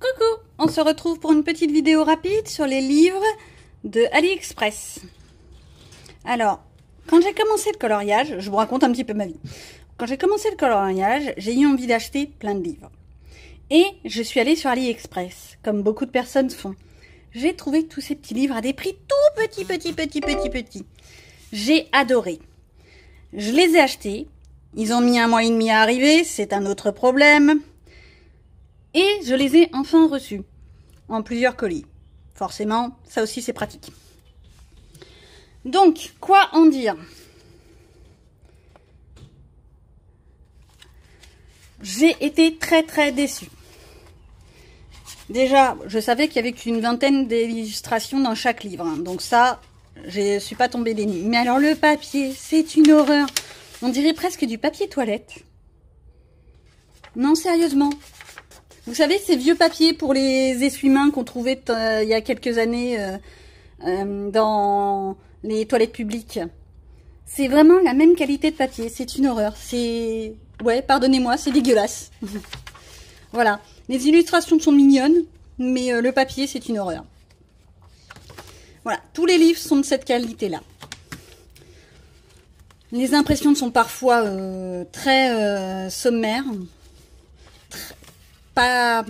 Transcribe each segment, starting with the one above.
Coucou, on se retrouve pour une petite vidéo rapide sur les livres de AliExpress. Alors, quand j'ai commencé le coloriage, je vous raconte un petit peu ma vie. Quand j'ai commencé le coloriage, j'ai eu envie d'acheter plein de livres. Et je suis allée sur AliExpress, comme beaucoup de personnes font. J'ai trouvé tous ces petits livres à des prix tout petits. J'ai adoré. Je les ai achetés. Ils ont mis 1 mois et demi à arriver, c'est un autre problème. Et je les ai enfin reçus, en plusieurs colis. Forcément, ça aussi c'est pratique. Donc, quoi en dire? J'ai été très déçue. Déjà, je savais qu'il y avait qu'une vingtaine d'illustrations dans chaque livre. Hein. Donc ça, je suis pas tombée des nues. Mais alors le papier, c'est une horreur. On dirait presque du papier toilette. Non, sérieusement. Vous savez, ces vieux papiers pour les essuie-mains qu'on trouvait il y a quelques années dans les toilettes publiques. C'est vraiment la même qualité de papier. C'est une horreur. C'est... Ouais, pardonnez-moi, c'est dégueulasse. Voilà. Les illustrations sont mignonnes, mais le papier, c'est une horreur. Voilà. Tous les livres sont de cette qualité-là. Les impressions sont parfois très sommaires. Pas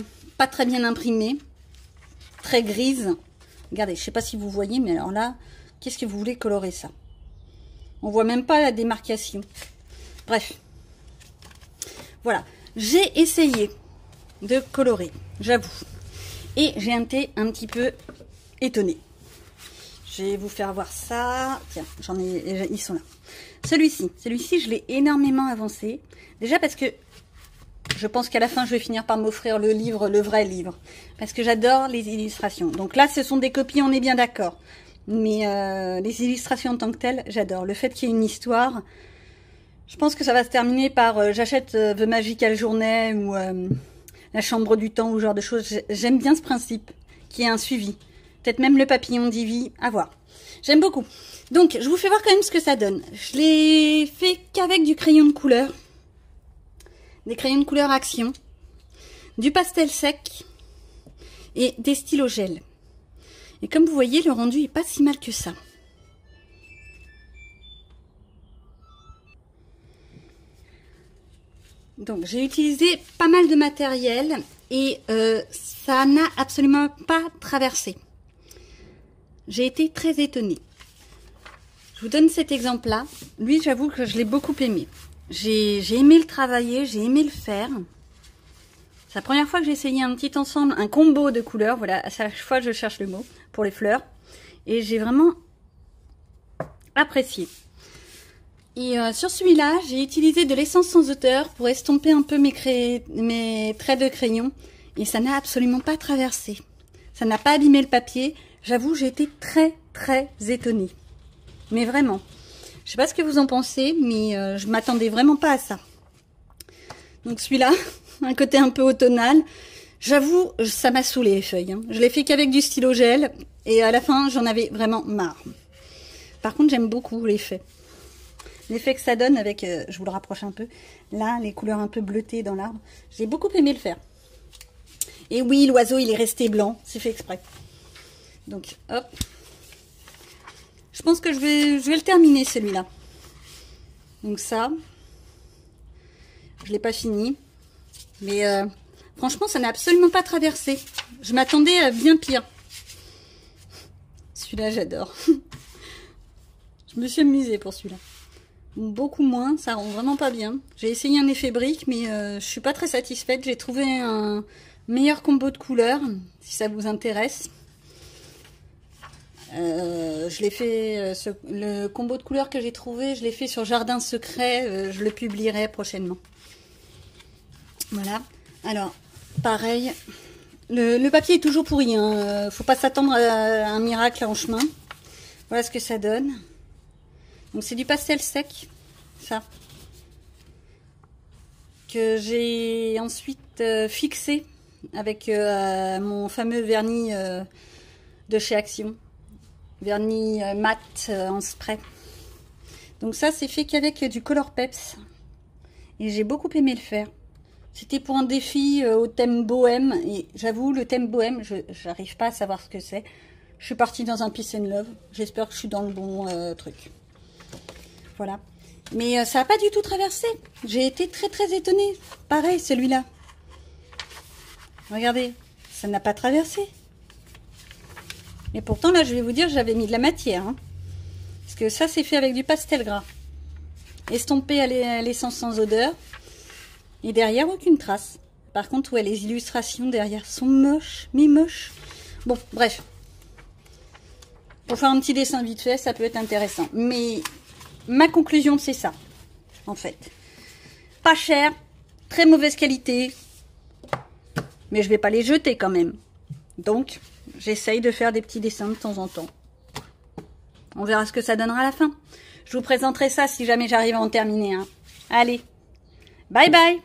très bien imprimées. Très grises. Regardez, je sais pas si vous voyez, mais alors là, qu'est-ce que vous voulez colorer ça? On voit même pas la démarcation. Bref. Voilà. J'ai essayé de colorer, j'avoue. Et j'ai été un petit peu étonnée. Je vais vous faire voir ça. Tiens, ils sont là. Celui-ci, je l'ai énormément avancé. Déjà parce que je pense qu'à la fin, je vais finir par m'offrir le livre, le vrai livre. Parce que j'adore les illustrations. Donc là, ce sont des copies, on est bien d'accord. Mais les illustrations en tant que telles, j'adore. Le fait qu'il y ait une histoire, je pense que ça va se terminer par j'achète The Magical Journey ou La Chambre du Temps ou ce genre de choses. J'aime bien ce principe, qui est un suivi. Peut-être même le papillon d'Ivy, à voir. J'aime beaucoup. Donc, je vous fais voir quand même ce que ça donne. Je l'ai fait qu'avec du crayon de couleur. Des crayons de couleur Action. Du pastel sec. Et des stylos gel. Et comme vous voyez, le rendu est pas si mal que ça. Donc, j'ai utilisé pas mal de matériel et ça n'a absolument pas traversé. J'ai été très étonnée. Je vous donne cet exemple-là. Lui, j'avoue que je l'ai beaucoup aimé. J'ai aimé le travailler, j'ai aimé le faire. C'est la première fois que j'ai essayé un petit ensemble, un combo de couleurs. Voilà, à chaque fois, je cherche le mot pour les fleurs. Et j'ai vraiment apprécié. Et sur celui-là, j'ai utilisé de l'essence sans odeur pour estomper un peu mes traits de crayon. Et ça n'a absolument pas traversé. Ça n'a pas abîmé le papier. J'avoue, j'ai été très étonnée. Mais vraiment. Je sais pas ce que vous en pensez, mais je m'attendais vraiment pas à ça. Donc celui-là, un côté un peu automnal. J'avoue, ça m'a saoulé les feuilles. Hein. Je l'ai fait qu'avec du stylo gel. Et à la fin, j'en avais vraiment marre. Par contre, j'aime beaucoup l'effet. L'effet que ça donne avec, je vous le rapproche un peu, là, les couleurs un peu bleutées dans l'arbre. J'ai beaucoup aimé le faire. Et oui, l'oiseau, il est resté blanc. C'est fait exprès. Donc, hop. Je pense que je vais le terminer, celui-là. Donc ça, je ne l'ai pas fini. Mais franchement, ça n'a absolument pas traversé. Je m'attendais à bien pire. Celui-là, j'adore. Je me suis amusée pour celui-là. Beaucoup moins, ça rend vraiment pas bien. J'ai essayé un effet brique, mais je suis pas très satisfaite. J'ai trouvé un meilleur combo de couleurs, si ça vous intéresse. Je l'ai fait, le combo de couleurs que j'ai trouvé, je l'ai fait sur Jardin Secret. Je le publierai prochainement. Voilà. Alors, pareil. Le papier est toujours pourri. Hein. Faut pas s'attendre à un miracle en chemin. Voilà ce que ça donne. Donc c'est du pastel sec, ça, que j'ai ensuite fixé avec mon fameux vernis de chez Action, vernis mat en spray. Donc ça c'est fait qu'avec du Color Peps et j'ai beaucoup aimé le faire. C'était pour un défi au thème bohème. Et j'avoue, le thème bohème, j'arrive pas à savoir ce que c'est. Je suis partie dans un peace and love. J'espère que je suis dans le bon truc. Voilà. Mais ça n'a pas du tout traversé. J'ai été très très étonnée. Pareil, celui-là. Regardez, ça n'a pas traversé. Et pourtant, là, je vais vous dire, j'avais mis de la matière. Hein. Parce que ça, c'est fait avec du pastel gras. Estompé à l'essence sans odeur. Et derrière, aucune trace. Par contre, ouais, les illustrations derrière sont moches, mais moches. Bon, bref. Pour faire un petit dessin vite fait, ça peut être intéressant. Mais ma conclusion, c'est ça, en fait. Pas cher, très mauvaise qualité. Mais je vais pas les jeter quand même. Donc, j'essaye de faire des petits dessins de temps en temps. On verra ce que ça donnera à la fin. Je vous présenterai ça si jamais j'arrive à en terminer un. Allez, bye bye!